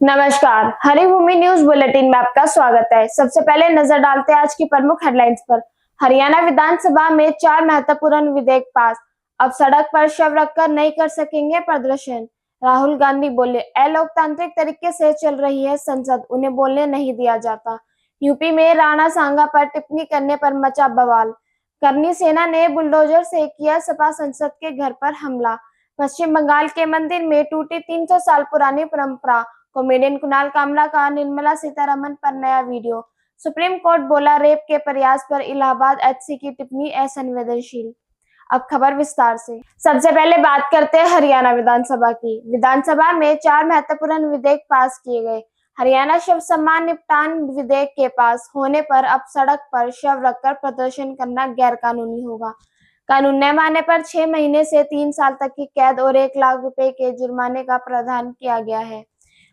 नमस्कार, Haribhoomi news bulletin में आपका स्वागत है। सबसे पहले नजर डालते हैं आज की प्रमुख हेडलाइंस पर। हरियाणा विधानसभा में 4 महत्वपूर्ण विधेयक पास। अब सड़क पर शव रखकर नहीं कर सकेंगे प्रदर्शन। राहुल गांधी बोले, अलोकतांत्रिक तरीके से चल रही है संसद, उन्हें बोलने नहीं दिया जाता। यूपी में राणा सांगा पर टिप्पणी करने पर मचा बवाल। करनी सेना ने बुलडोजर से किया सपा संसद के घर पर हमला। पश्चिम बंगाल के मंदिर में टूटी 300 साल पुरानी परंपरा। कॉमेडियन कुणाल कामरा का निर्मला सीतारमण पर नया वीडियो। सुप्रीम कोर्ट बोला, रेप के प्रयास पर इलाहाबाद एचसी की टिप्पणी असंवेदनशील। अब खबर विस्तार से। सबसे पहले बात करते हैं हरियाणा विधानसभा की। विधानसभा में 4 महत्वपूर्ण विधेयक पास किए गए। हरियाणा शव सम्मान निपटान विधेयक के पास होने पर अब सड़क पर शव रखकर प्रदर्शन करना गैर कानूनी होगा। कानून न मानने पर 6 महीने से 3 साल तक की कैद और 1 लाख रुपए के जुर्माने का प्रावधान किया गया है।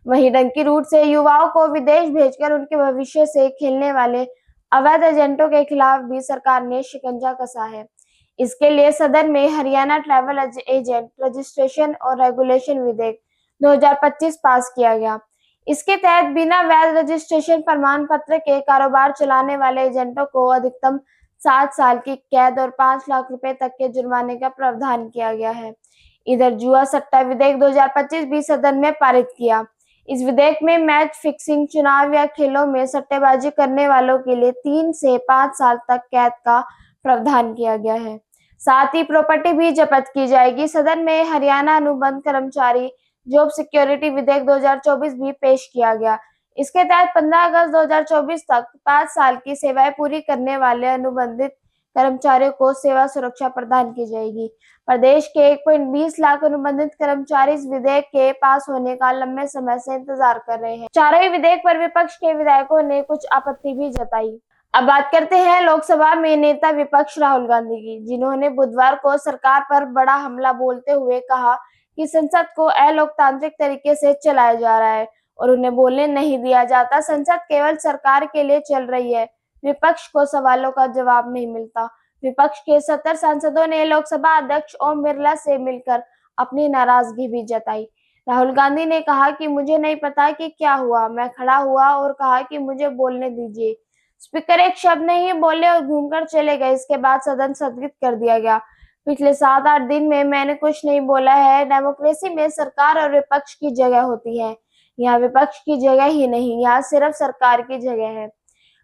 वहीं डंकी रूट से युवाओं को विदेश भेजकर उनके भविष्य से खेलने वाले अवैध एजेंटों के खिलाफ भी सरकार ने शिकंजा कसा है। इसके लिए सदन में हरियाणा ट्रैवल एजेंट रजिस्ट्रेशन और रेगुलेशन विधेयक 2025 पास किया गया। इसके तहत बिना वैध रजिस्ट्रेशन प्रमाण पत्र के कारोबार चलाने वाले एजेंटों को अधिकतम 7 साल की कैद और 5 लाख रुपए तक के जुर्माने का प्रावधान किया गया है। इधर जुआ सट्टा विधेयक 2025 भी सदन में पारित किया। इस विधेयक में मैच फिक्सिंग, चुनाव या खेलों में सट्टेबाजी करने वालों के लिए 3 से 5 साल तक कैद का प्रावधान किया गया है। साथ ही प्रॉपर्टी भी जब्त की जाएगी। सदन में हरियाणा अनुबंध कर्मचारी जॉब सिक्योरिटी विधेयक 2024 भी पेश किया गया। इसके तहत 15 अगस्त 2024 तक 5 साल की सेवाएं पूरी करने वाले अनुबंधित कर्मचारियों को सेवा सुरक्षा प्रदान की जाएगी। प्रदेश के 1.20 लाख अनुबंधित कर्मचारी इस विधेयक के पास होने का लंबे समय से इंतजार कर रहे हैं। चारों ही विधेयक पर विपक्ष के विधायकों ने कुछ आपत्ति भी जताई। अब बात करते हैं लोकसभा में नेता विपक्ष राहुल गांधी की, जिन्होंने बुधवार को सरकार पर बड़ा हमला बोलते हुए कहा कि संसद को अलोकतांत्रिक तरीके से चलाया जा रहा है और उन्हें बोलने नहीं दिया जाता। संसद केवल सरकार के लिए चल रही है, विपक्ष को सवालों का जवाब नहीं मिलता। विपक्ष के 70 सांसदों ने लोकसभा अध्यक्ष ओम बिरला से मिलकर अपनी नाराजगी भी जताई। राहुल गांधी ने कहा कि मुझे नहीं पता कि क्या हुआ, मैं खड़ा हुआ और कहा कि मुझे बोलने दीजिए। स्पीकर एक शब्द नहीं बोले और घूमकर चले गए। इसके बाद सदन स्थगित कर दिया गया। पिछले 7-8 दिन में मैंने कुछ नहीं बोला है। डेमोक्रेसी में सरकार और विपक्ष की जगह होती है, यहाँ विपक्ष की जगह ही नहीं, यहाँ सिर्फ सरकार की जगह है।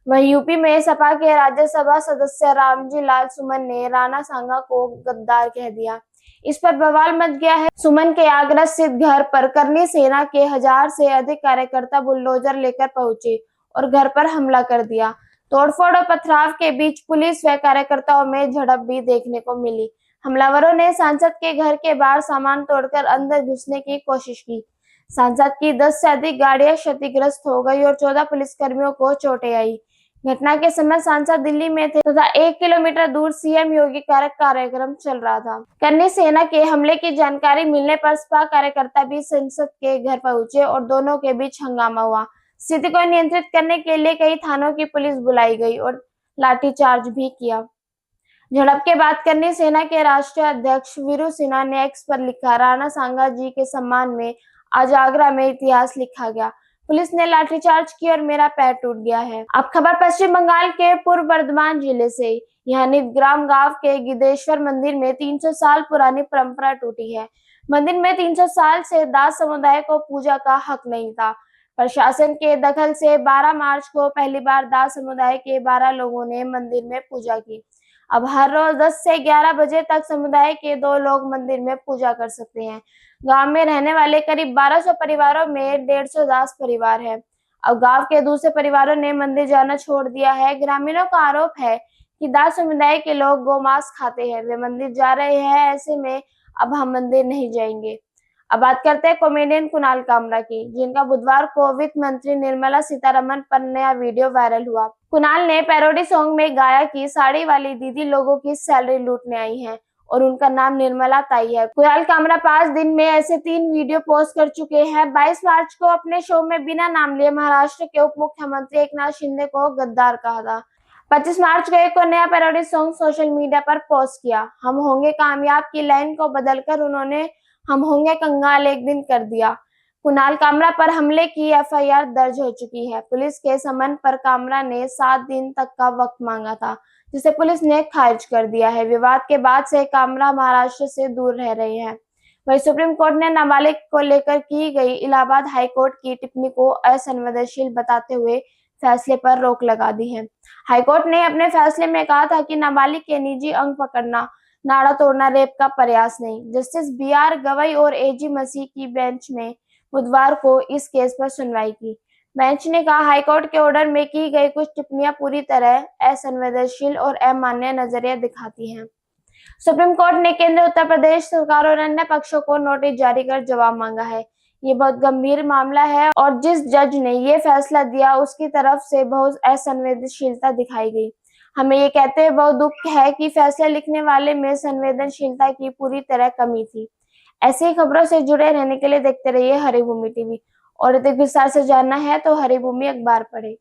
वहीं यूपी में सपा के राज्यसभा सदस्य रामजी लाल सुमन ने राणा सांगा को गद्दार कह दिया। इस पर बवाल मच गया है। सुमन के आगरा स्थित घर पर करनी सेना के 1000 से अधिक कार्यकर्ता बुलडोजर लेकर पहुंचे और घर पर हमला कर दिया। तोड़फोड़ और पथराव के बीच पुलिस व कार्यकर्ताओं में झड़प भी देखने को मिली। हमलावरों ने सांसद के घर के बाहर सामान तोड़कर अंदर घुसने की कोशिश की। सांसद की 10 से अधिक गाड़ियां क्षतिग्रस्त हो गई और 14 पुलिसकर्मियों को चोटें आई। घटना के समय सांसद दिल्ली में थे तथा 1 किलोमीटर दूर सीएम योगी का कार्यक्रम चल रहा था। करनी सेना के हमले की जानकारी मिलने पर सपा कार्यकर्ता भी संसद के घर पहुंचे और दोनों के बीच हंगामा हुआ। स्थिति को नियंत्रित करने के लिए कई थानों की पुलिस बुलाई गई और लाठीचार्ज भी किया। झड़प के बाद करनी सेना के राष्ट्रीय अध्यक्ष वीरू सिन्हा ने एक्स पर लिखा, राणा सांगा जी के सम्मान में आज आगरा में इतिहास लिखा गया। पुलिस ने लाठीचार्ज की और मेरा पैर टूट गया है। अब खबर पश्चिम बंगाल के पूर्व बर्धमान जिले से। यहाँ निवग्राम गांव के गिद्धेश्वर मंदिर में 300 साल पुरानी परंपरा टूटी है। मंदिर में 300 साल से दास समुदाय को पूजा का हक नहीं था। प्रशासन के दखल से 12 मार्च को पहली बार दास समुदाय के 12 लोगों ने मंदिर में पूजा की। अब हर रोज 10 से 11 बजे तक समुदाय के 2 लोग मंदिर में पूजा कर सकते हैं। गांव में रहने वाले करीब 1200 परिवारों में 150 दास परिवार है। अब गांव के दूसरे परिवारों ने मंदिर जाना छोड़ दिया है। ग्रामीणों का आरोप है कि दास समुदाय के लोग गोमांस खाते हैं, वे मंदिर जा रहे हैं, ऐसे में अब हम मंदिर नहीं जाएंगे। अब बात करते हैं कॉमेडियन कुणाल कामरा की, जिनका बुधवार को वित्त मंत्री निर्मला सीतारमण पर नया वीडियो वायरल हुआ। कुणाल ने पैरोडी सॉन्ग में गाया कि साड़ी वाली दीदी लोगों की सैलरी लूटने आई है और उनका नाम निर्मला ताई है। कुणाल कामरा 5 दिन में ऐसे 3 वीडियो पोस्ट कर चुके हैं। 22 मार्च को अपने शो में बिना नाम लिए महाराष्ट्र के उप मुख्यमंत्री एकनाथ शिंदे को गद्दार कहा था। 25 मार्च को एक और नया पैरोडी सॉन्ग सोशल मीडिया पर पोस्ट किया। हम होंगे कामयाब की लाइन को बदलकर उन्होंने हम होंगे कंगाल एक दिन कर दिया। कुणाल कामरा पर हमले की एफआईआर दर्ज हो चुकी है। पुलिस के समन पर कामरा ने 7 दिन तक का वक्त मांगा था, जिसे पुलिस ने खारिज कर दिया है। विवाद के बाद से कामरा महाराष्ट्र से दूर रह रहे हैं। वहीं सुप्रीम कोर्ट ने नाबालिग को लेकर की गई इलाहाबाद हाई कोर्ट की टिप्पणी को असंवेदनशील बताते हुए फैसले पर रोक लगा दी है। हाईकोर्ट ने अपने फैसले में कहा था कि नाबालिग के निजी अंग पकड़ना, नाड़ा तोड़ना रेप का प्रयास नहीं। Justice B R. गवई और ए.जी. मसीह की बेंच में बुधवार को इस केस पर सुनवाई की। बेंच ने कहा, हाईकोर्ट के ऑर्डर में की गई कुछ टिप्पणियां पूरी तरह असंवेदनशील और अमान्य नजरिया दिखाती हैं। सुप्रीम कोर्ट ने केंद्र, उत्तर प्रदेश सरकार और अन्य पक्षों को नोटिस जारी कर जवाब मांगा है। ये बहुत गंभीर मामला है और जिस जज ने ये फैसला दिया उसकी तरफ से बहुत असंवेदनशीलता दिखाई गई। हमें ये कहते हुए बहुत दुख है कि फैसला लिखने वाले में संवेदनशीलता की पूरी तरह कमी थी। ऐसी ही खबरों से जुड़े रहने के लिए देखते रहिए हरी भूमि टीवी और अधिक विस्तार से जानना है तो हरी भूमि अखबार पढ़ें।